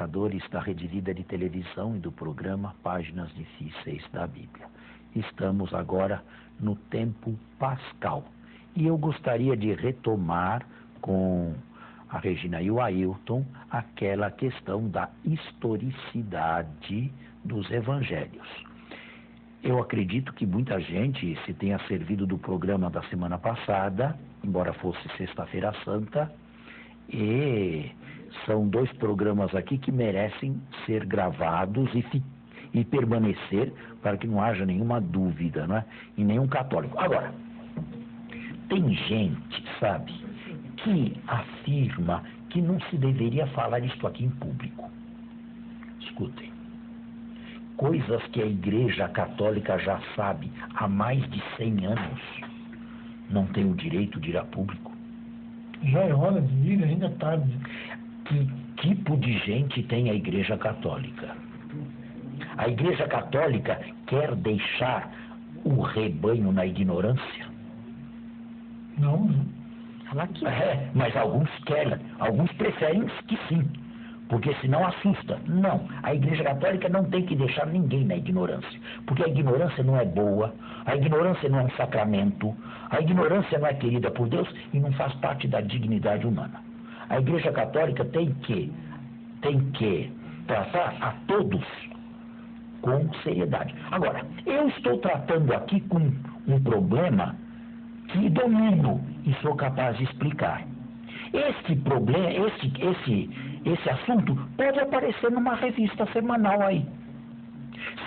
telespectadores da Rede Vida de Televisão e do programa Páginas Difíceis da Bíblia. Estamos agora no tempo pascal e eu gostaria de retomar com a Regina e o Ailton aquela questão da historicidade dos evangelhos. Eu acredito que muita gente se tenha servido do programa da semana passada, embora fosse Sexta-feira Santa, e são dois programas aqui que merecem ser gravados e permanecer para que não haja nenhuma dúvida, não é? E nenhum católico. Agora, tem gente, sabe, que afirma que não se deveria falar isto aqui em público. Escutem. Coisas que a Igreja Católica já sabe há mais de 100 anos, não tem o direito de ir a público. Já é hora de ir, ainda é tarde. Que tipo de gente tem a Igreja Católica? A Igreja Católica quer deixar o rebanho na ignorância? Não. Mas alguns querem, alguns preferem que sim, porque senão assusta. Não, a Igreja Católica não tem que deixar ninguém na ignorância, porque a ignorância não é boa, a ignorância não é um sacramento, a ignorância não é querida por Deus e não faz parte da dignidade humana. A Igreja Católica tem que tratar a todos com seriedade. Agora, eu estou tratando aqui com um problema que domino e sou capaz de explicar. Este problema, esse assunto pode aparecer numa revista semanal aí.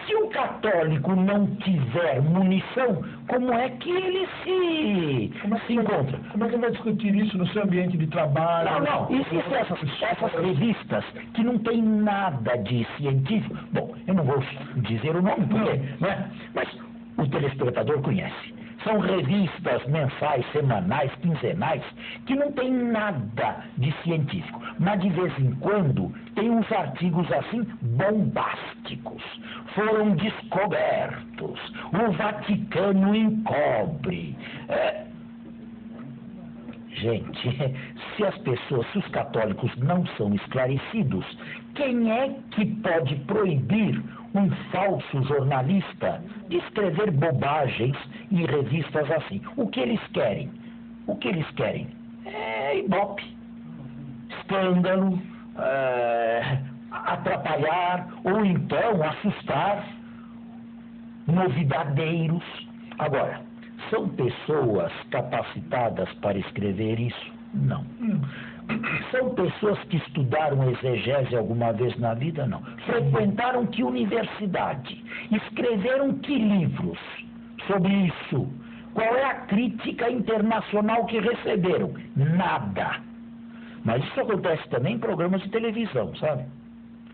Se o católico não tiver munição, como é que ele se encontra? Como é que vai discutir isso no seu ambiente de trabalho? Não. Existem essas revistas que não tem nada de científico. Bom, eu não vou dizer o nome, porque, né? Mas o telespectador conhece. São revistas mensais, semanais, quinzenais, que não tem nada de científico. Mas de vez em quando tem uns artigos assim bombásticos. Foram descobertos. O Vaticano encobre. Gente, se os católicos não são esclarecidos, quem é que pode proibir um falso jornalista de escrever bobagens em revistas assim? O que eles querem? É ibope, escândalo, atrapalhar ou então assustar novidadeiros. Agora, são pessoas capacitadas para escrever isso? Não. São pessoas que estudaram exegese alguma vez na vida? Não. Frequentaram que universidade? Escreveram que livros sobre isso? Qual é a crítica internacional que receberam? Nada. Mas isso acontece também em programas de televisão, sabe?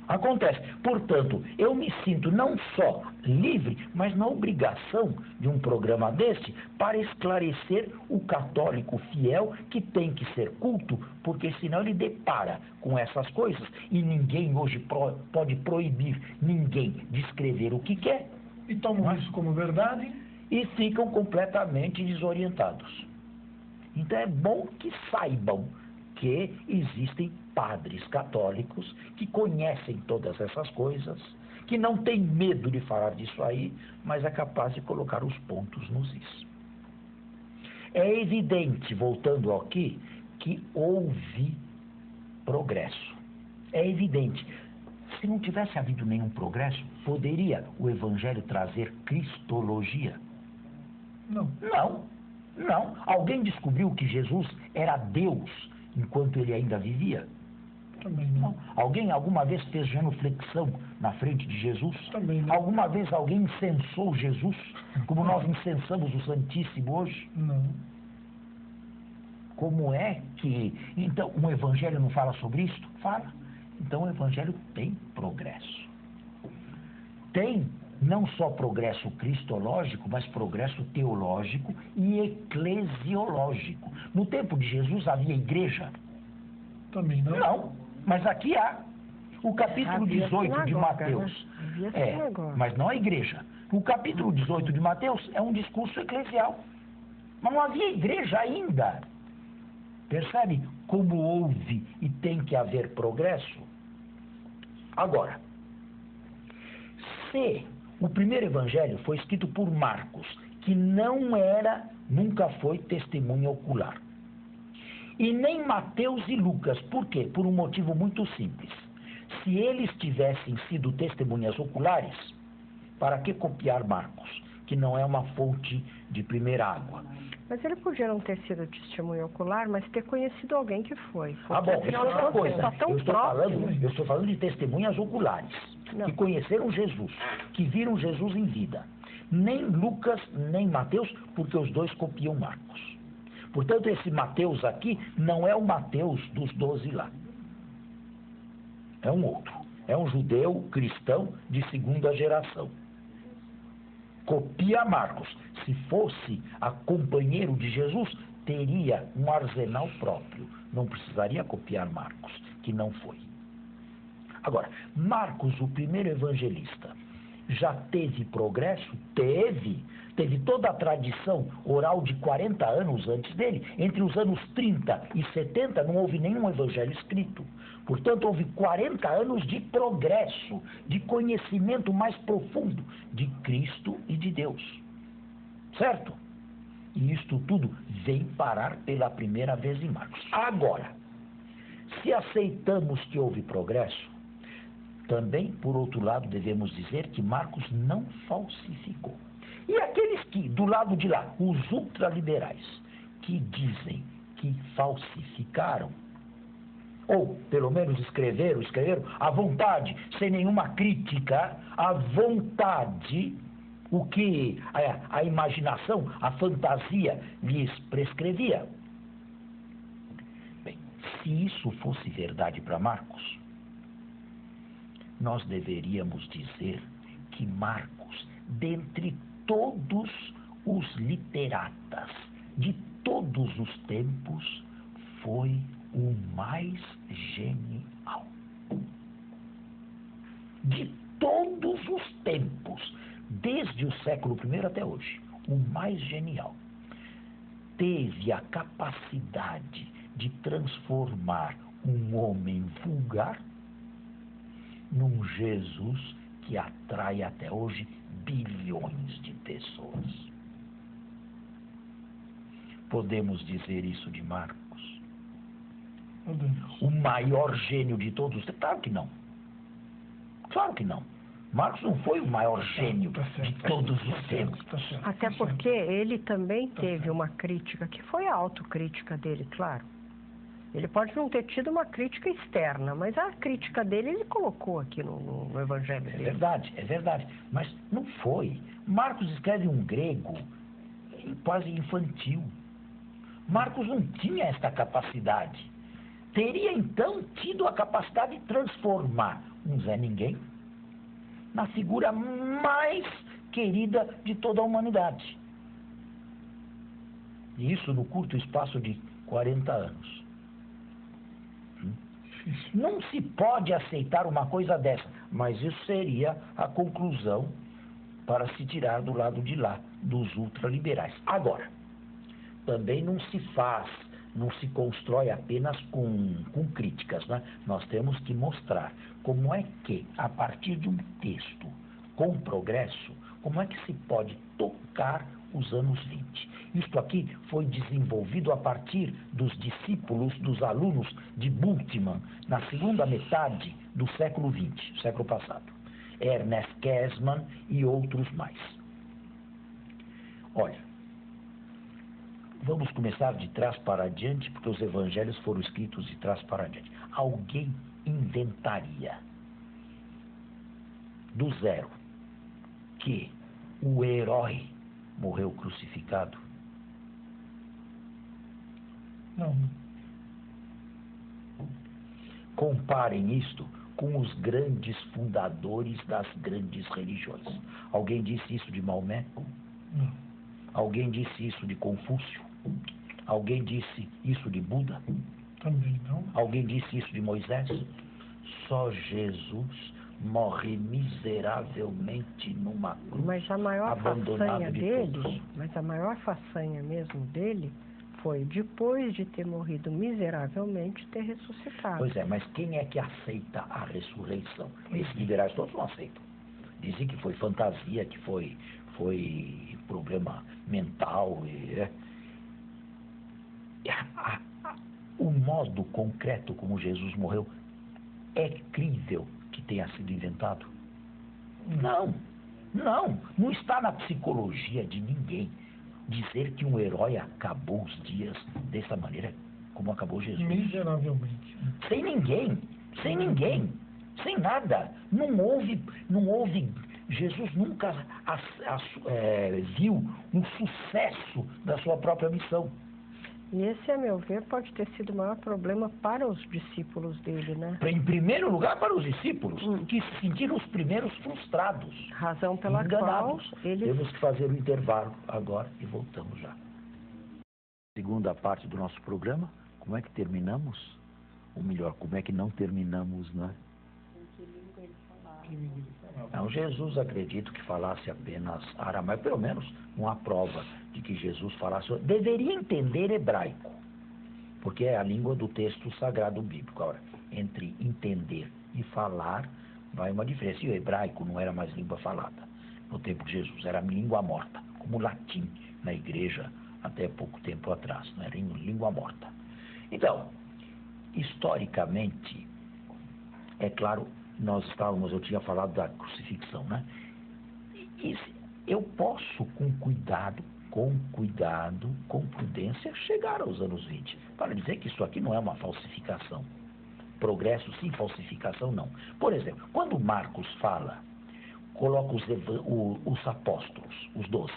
Acontece. Portanto, eu me sinto não só livre, mas na obrigação de um programa deste para esclarecer o católico fiel que tem que ser culto, porque senão ele depara com essas coisas e ninguém hoje pode proibir ninguém de escrever o que quer. E tomam isso como verdade? E ficam completamente desorientados. Então é bom que saibam que existem padres católicos que conhecem todas essas coisas, que não têm medo de falar disso aí, mas é capaz de colocar os pontos nos is. É evidente, voltando aqui, que houve progresso. É evidente. Se não tivesse havido nenhum progresso, poderia o Evangelho trazer cristologia? Não. Alguém descobriu que Jesus era Deus enquanto ele ainda vivia? Também não. Alguém alguma vez fez genuflexão na frente de Jesus? Também não. Alguma vez alguém incensou Jesus, como nós incensamos o Santíssimo hoje? Não. Como é que... Então, o Evangelho não fala sobre isso? Fala. Então, o Evangelho tem progresso. Tem não só progresso cristológico, mas progresso teológico e eclesiológico. No tempo de Jesus havia igreja? Também não. Não, mas aqui há. O capítulo 18 de Mateus. Mas não a igreja. O capítulo 18 de Mateus é um discurso eclesial. Mas não havia igreja ainda. Percebe como houve e tem que haver progresso? Agora, se o primeiro evangelho foi escrito por Marcos, que nunca foi testemunha ocular, e nem Mateus e Lucas, por quê? Por um motivo muito simples. Se eles tivessem sido testemunhas oculares, para que copiar Marcos, que não é uma fonte de primeira água? Mas ele podia não ter sido testemunho ocular, mas ter conhecido alguém que foi. Ah, bom, isso é outra coisa. Eu estou falando de testemunhas oculares, que conheceram Jesus, que viram Jesus em vida. Nem Lucas, nem Mateus, porque os dois copiam Marcos. Portanto, esse Mateus aqui não é o Mateus dos 12 lá. É um outro. É um judeu cristão de segunda geração. Copia Marcos. Se fosse a companheiro de Jesus, teria um arsenal próprio. Não precisaria copiar Marcos, que não foi. Agora, Marcos, o primeiro evangelista, já teve progresso? Teve. Teve toda a tradição oral de 40 anos antes dele. Entre os anos 30 e 70 não houve nenhum evangelho escrito. Portanto, houve 40 anos de progresso, de conhecimento mais profundo de Cristo e de Deus. Certo? E isto tudo vem parar pela primeira vez em Marcos. Agora, se aceitamos que houve progresso, também, por outro lado, devemos dizer que Marcos não falsificou. E aqueles que, do lado de lá, os ultraliberais, que dizem que falsificaram, ou pelo menos escreveram à vontade, sem nenhuma crítica, à vontade, o que a imaginação, a fantasia lhes prescrevia. Bem, se isso fosse verdade para Marcos, nós deveríamos dizer que Marcos, dentre todos os literatas de todos os tempos, foi o mais genial. De todos os tempos, desde o século I até hoje, o mais genial. Teve a capacidade de transformar um homem vulgar num Jesus que atrai até hoje bilhões de pessoas. Podemos dizer isso de Marcos? O maior gênio de todos? Claro que não. Claro que não. Marcos não foi o maior gênio de todos os tempos. Até porque ele também teve uma crítica, que foi a autocrítica dele, claro. Ele pode não ter tido uma crítica externa, mas a crítica dele ele colocou aqui no evangelho dele. É verdade. Mas não foi. Marcos escreve um grego quase infantil. Marcos não tinha esta capacidade. Teria então tido a capacidade de transformar um Zé Ninguém na figura mais querida de toda a humanidade. E isso no curto espaço de 40 anos. Não se pode aceitar uma coisa dessa, mas isso seria a conclusão para se tirar do lado de lá, dos ultraliberais. Agora, também não se constrói apenas com críticas, né? Nós temos que mostrar como é que, a partir de um texto com progresso, como é que se pode tocar os anos 20. Isto aqui foi desenvolvido a partir dos discípulos, dos alunos de Bultmann, na segunda metade do século XX, século passado. Ernest Käsemann e outros mais. Olha, vamos começar de trás para adiante, porque os evangelhos foram escritos de trás para adiante. Alguém inventaria do zero que o herói morreu crucificado? Não. Comparem isto com os grandes fundadores das grandes religiões. Alguém disse isso de Maomé? Não. Alguém disse isso de Confúcio? Alguém disse isso de Buda? Também não. Alguém disse isso de Moisés? Só Jesus morre miseravelmente numa cruz, Mas a maior abandonado façanha de dele, todos. mas a maior façanha mesmo dele foi depois de ter morrido miseravelmente, ter ressuscitado. Pois é, mas quem é que aceita a ressurreição? Esses liberais todos não aceitam. Dizem que foi fantasia, que foi problema mental. O modo concreto como Jesus morreu é crível que tenha sido inventado? Não está na psicologia de ninguém dizer que um herói acabou os dias dessa maneira como acabou Jesus. Miseravelmente. Sem ninguém, sem nada. Não houve, Jesus nunca viu um sucesso da sua própria missão. E esse, a meu ver, pode ter sido o maior problema para os discípulos dele, né? Em primeiro lugar, para os discípulos, que se sentiram os primeiros frustrados. Razão pela enganados. qual eles... Temos que fazer o intervalo agora e voltamos já. Segunda parte do nosso programa, como é que terminamos? Ou melhor, como é que não terminamos, né? Não, Jesus acredito que falasse apenas aramaico, pelo menos não há prova de que Jesus falasse. Deveria entender hebraico, porque é a língua do texto sagrado bíblico. Agora, entre entender e falar, vai uma diferença. E o hebraico não era mais língua falada no tempo de Jesus, era língua morta, como o latim na igreja até pouco tempo atrás, não era língua morta. Então, historicamente, é claro, eu tinha falado da crucifixão, né? E eu posso, com cuidado, com prudência, chegar aos anos 20, para dizer que isso aqui não é uma falsificação. Progresso sim, falsificação não. Por exemplo, quando Marcos fala, coloca os apóstolos, os 12,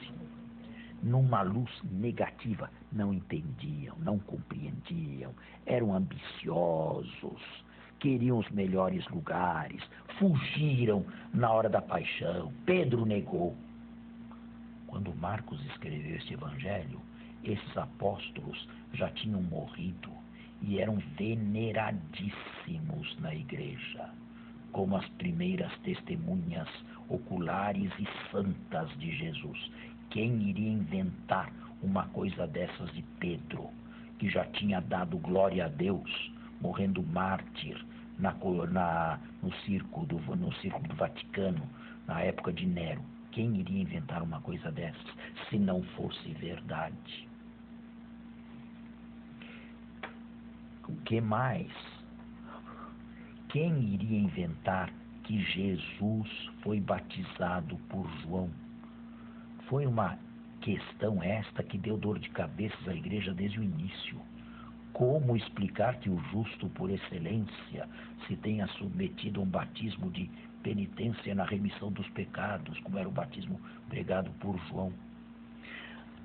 numa luz negativa, não entendiam, não compreendiam, eram ambiciosos, queriam os melhores lugares, fugiram na hora da paixão, Pedro negou. Quando Marcos escreveu este evangelho, esses apóstolos já tinham morrido e eram veneradíssimos na igreja, como as primeiras testemunhas oculares e santas de Jesus. Quem iria inventar uma coisa dessas de Pedro, que já tinha dado glória a Deus, morrendo mártir no circo do Vaticano, na época de Nero? Quem iria inventar uma coisa dessas, se não fosse verdade? O que mais? Quem iria inventar que Jesus foi batizado por João? Foi uma questão esta que deu dor de cabeça à igreja desde o início. Como explicar que o justo por excelência se tenha submetido a um batismo de penitência na remissão dos pecados, como era o batismo pregado por João?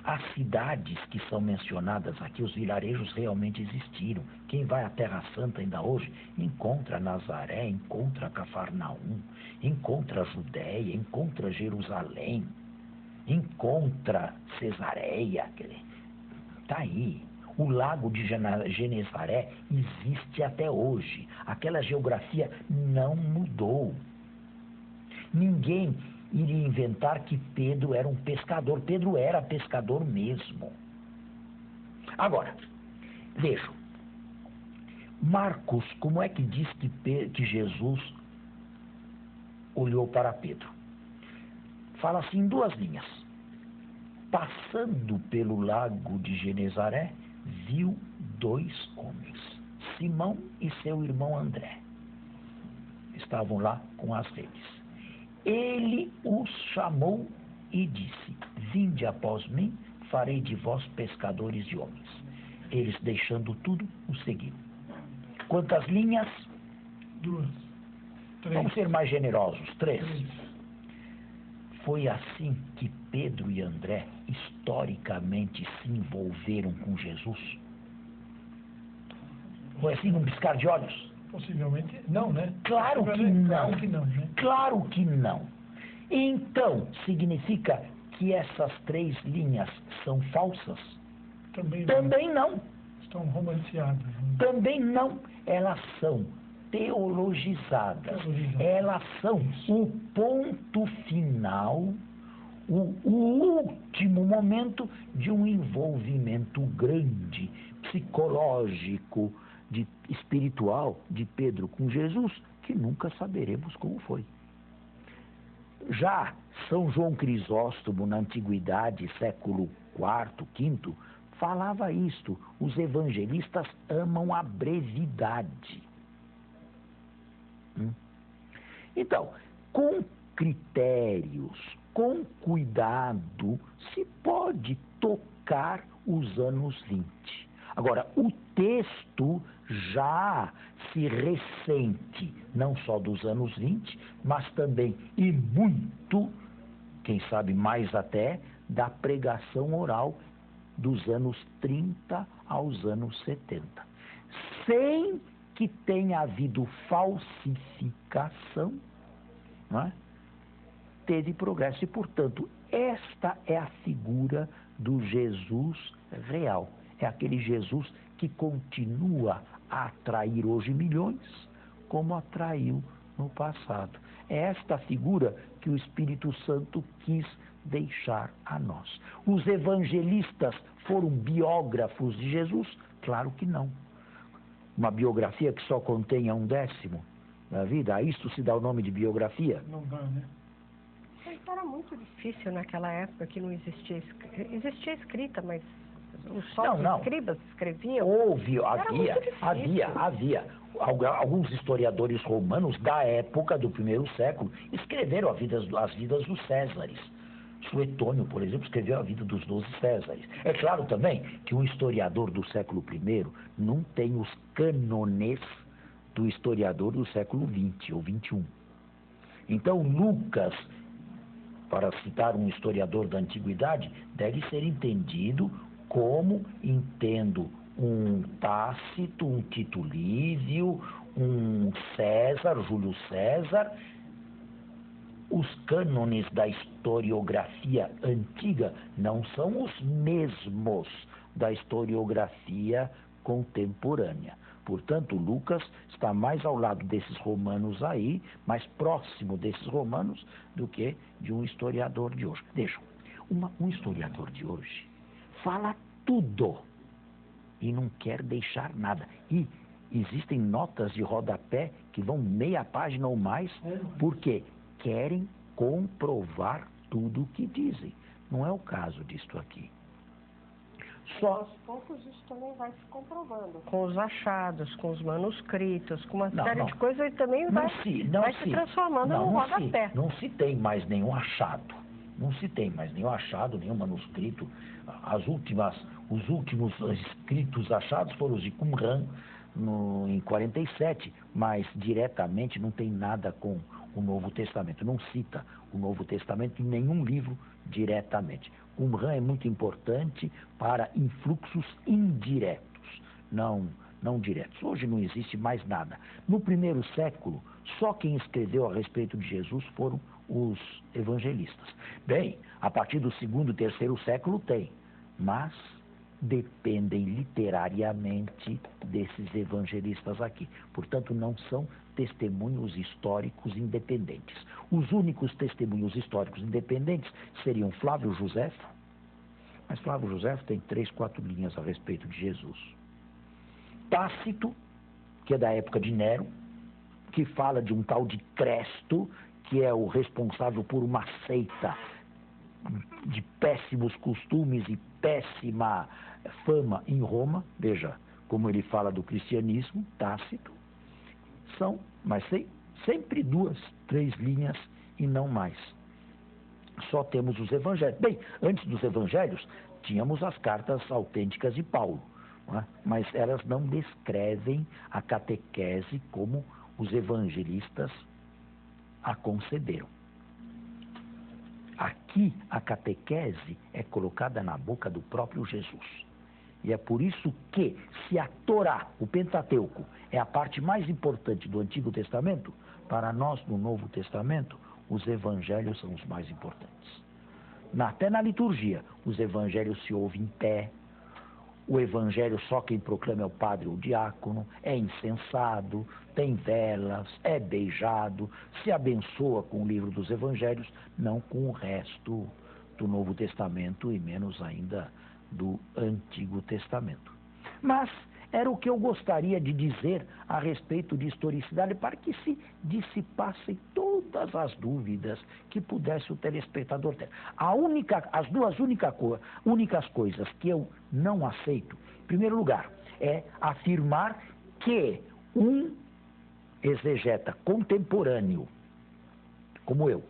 As cidades que são mencionadas aqui, os vilarejos realmente existiram. Quem vai à Terra Santa ainda hoje, encontra Nazaré, encontra Cafarnaum, encontra Judéia, encontra Jerusalém, encontra Cesareia. Está aí. O lago de Genezaré existe até hoje. Aquela geografia não mudou. Ninguém iria inventar que Pedro era um pescador. Pedro era pescador mesmo. Agora, vejam. Marcos, como é que diz que Jesus olhou para Pedro? Fala assim em 2 linhas. Passando pelo lago de Genezaré, viu 2 homens, Simão e seu irmão André. Estavam lá com as redes. Ele os chamou e disse: vinde após mim, farei de vós pescadores de homens. Eles, deixando tudo, o seguiram. Quantas linhas? 2, 3. Vamos ser mais generosos. 3. Foi assim que Pedro e André historicamente se envolveram com Jesus? Foi assim num piscar de olhos? Possivelmente não, né? Claro que não. Claro que não, né? Claro que não. Então, significa que essas 3 linhas são falsas? Também não. Estão romanceadas. Né? Também não. Elas são teologizadas. Elas são o ponto final, o último momento de um envolvimento grande, psicológico, espiritual de Pedro com Jesus, que nunca saberemos como foi. Já São João Crisóstomo, na Antiguidade, século IV, V, falava isto: os evangelistas amam a brevidade. Então, com critérios, com cuidado, se pode tocar os anos 20. Agora, o texto já se ressente, não só dos anos 20, mas também, e muito, quem sabe mais até, da pregação oral dos anos 30 aos anos 70. Sem que tenha havido falsificação, não é? Teve progresso. E, portanto, esta é a figura do Jesus real. É aquele Jesus que continua a atrair hoje milhões, como atraiu no passado. É esta figura que o Espírito Santo quis deixar a nós. Os evangelistas foram biógrafos de Jesus? Claro que não. Uma biografia que só contenha 1/10 da vida, a isto se dá o nome de biografia? Não dá, né? Mas era muito difícil naquela época que não existia escrita, mas os escribas escreviam. Havia. Alguns historiadores romanos da época do primeiro século escreveram as vidas dos Césares. Suetônio, por exemplo, escreveu a vida dos 12 Césares. É claro também que um historiador do século I não tem os cânones do historiador do século XX ou XXI. Então, Lucas, para citar um historiador da antiguidade, deve ser entendido como entendo um Tácito, um Tito Livio, um César, Júlio César. Os cânones da historiografia antiga não são os mesmos da historiografia contemporânea. Portanto, Lucas está mais ao lado desses romanos aí, mais próximo desses romanos, do que de um historiador de hoje. Deixa, um historiador de hoje fala tudo e não quer deixar nada. E existem notas de rodapé que vão meia página ou mais, porque querem comprovar tudo o que dizem. Não é o caso disto aqui. Só aos poucos isso também vai se comprovando. Com os achados, com os manuscritos, com uma série de coisas, ele também vai se transformando no rodapé. Não se tem mais nenhum achado. Não se tem mais nenhum achado, nenhum manuscrito. Os últimos escritos achados foram os de Qumran, em 47, mas diretamente não tem nada com o Novo Testamento. Não cita o Novo Testamento em nenhum livro diretamente. Qumran é muito importante para influxos indiretos, não diretos. Hoje não existe mais nada. No primeiro século, só quem escreveu a respeito de Jesus foram os evangelistas. Bem, a partir do segundo e terceiro século tem, mas dependem literariamente desses evangelistas aqui. Portanto, não são testemunhos históricos independentes. Os únicos testemunhos históricos independentes seriam Flávio Joséfo, mas Flávio Joséfo tem 3, 4 linhas a respeito de Jesus. Tácito, que é da época de Nero, que fala de um tal de Cresto, que é o responsável por uma seita de péssimos costumes e péssima fama em Roma. Veja como ele fala do cristianismo, Tácito. São, mas sempre 2, 3 linhas e não mais. Só temos os evangelhos. Bem, antes dos evangelhos, tínhamos as cartas autênticas de Paulo, não é? Mas elas não descrevem a catequese como os evangelistas a conceberam. Aqui a catequese é colocada na boca do próprio Jesus. E é por isso que, se a Torá, o Pentateuco, é a parte mais importante do Antigo Testamento, para nós no Novo Testamento, os evangelhos são os mais importantes. Até na liturgia, os evangelhos se ouvem em pé. O evangelho só quem proclama é o padre ou o diácono, é incensado, tem velas, é beijado, se abençoa com o livro dos evangelhos, não com o resto do Novo Testamento e menos ainda do Antigo Testamento. Mas era o que eu gostaria de dizer a respeito de historicidade para que se dissipassem todas as dúvidas que pudesse o telespectador ter. As duas únicas coisas que eu não aceito, em primeiro lugar, é afirmar que um exegeta contemporâneo, como eu,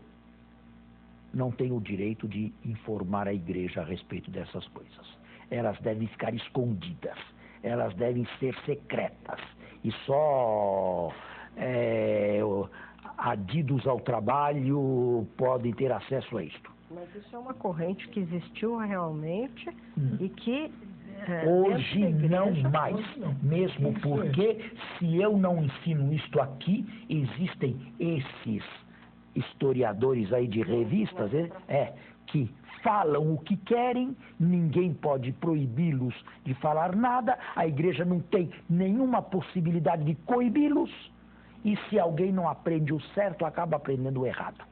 não tem o direito de informar a igreja a respeito dessas coisas. Elas devem ficar escondidas, elas devem ser secretas e só adidos ao trabalho podem ter acesso a isto. Mas isso é uma corrente que existiu realmente e que hoje não mais, mesmo porque se eu não ensino isto aqui, existem esses historiadores aí de revistas que falam o que querem, ninguém pode proibi-los de falar nada, a igreja não tem nenhuma possibilidade de coibi-los, e se alguém não aprende o certo, acaba aprendendo o errado.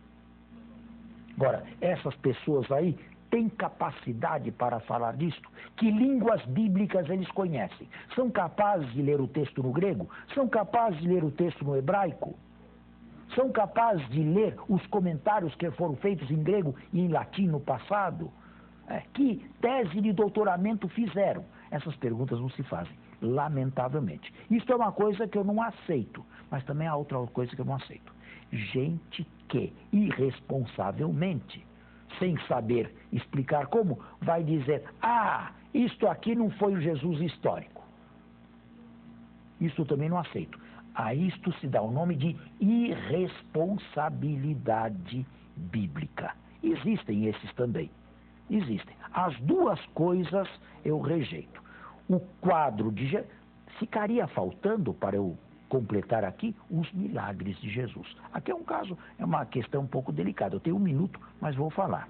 Agora, essas pessoas aí têm capacidade para falar disto? Que línguas bíblicas eles conhecem? São capazes de ler o texto no grego? São capazes de ler o texto no hebraico? São capazes de ler os comentários que foram feitos em grego e em latim no passado? Que tese de doutoramento fizeram? Essas perguntas não se fazem, lamentavelmente. Isso é uma coisa que eu não aceito, mas também há outra coisa que eu não aceito. Gente que, irresponsavelmente, sem saber explicar como, vai dizer, isto aqui não foi o Jesus histórico. Isso também não aceito. A isto se dá o nome de irresponsabilidade bíblica. Existem esses também. Existem. As duas coisas eu rejeito. O quadro de Jesus... Ficaria faltando, para eu completar aqui, os milagres de Jesus. Aqui é uma questão um pouco delicada. Eu tenho 1 minuto, mas vou falar.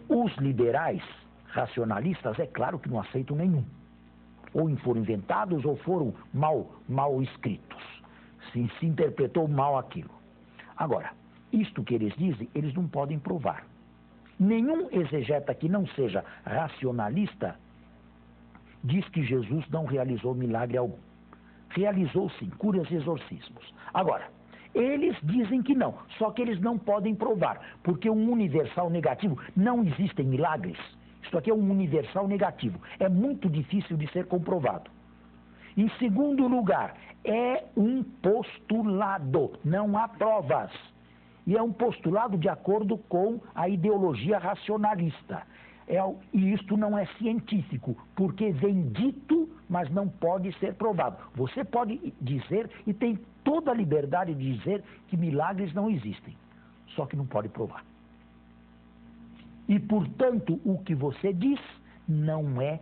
Os liberais, racionalistas, é claro que não aceitam nenhum. Ou foram inventados ou foram mal escritos. Se interpretou mal aquilo. Agora, isto que eles dizem, eles não podem provar. Nenhum exegeta que não seja racionalista diz que Jesus não realizou milagre algum. Realizou sim, curas e exorcismos. Agora, eles dizem que não, só que eles não podem provar, porque um universal negativo, não existem milagres. Isto aqui é um universal negativo. É muito difícil de ser comprovado. Em segundo lugar, é um postulado, não há provas. E é um postulado de acordo com a ideologia racionalista. E isto não é científico, porque vem dito, mas não pode ser provado. Você pode dizer, e tem toda a liberdade de dizer, que milagres não existem, só que não pode provar. E, portanto, o que você diz não é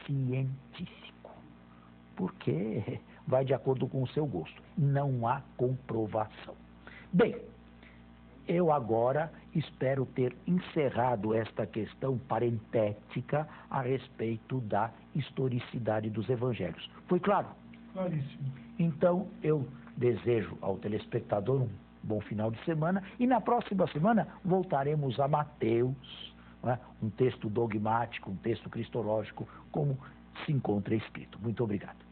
científico, porque vai de acordo com o seu gosto. Não há comprovação. Bem, eu agora espero ter encerrado esta questão parentética a respeito da historicidade dos evangelhos. Foi claro? Claríssimo. Então, eu desejo ao telespectador um bom final de semana e na próxima semana voltaremos a Mateus, um texto dogmático, um texto cristológico, como se encontra escrito. Muito obrigado.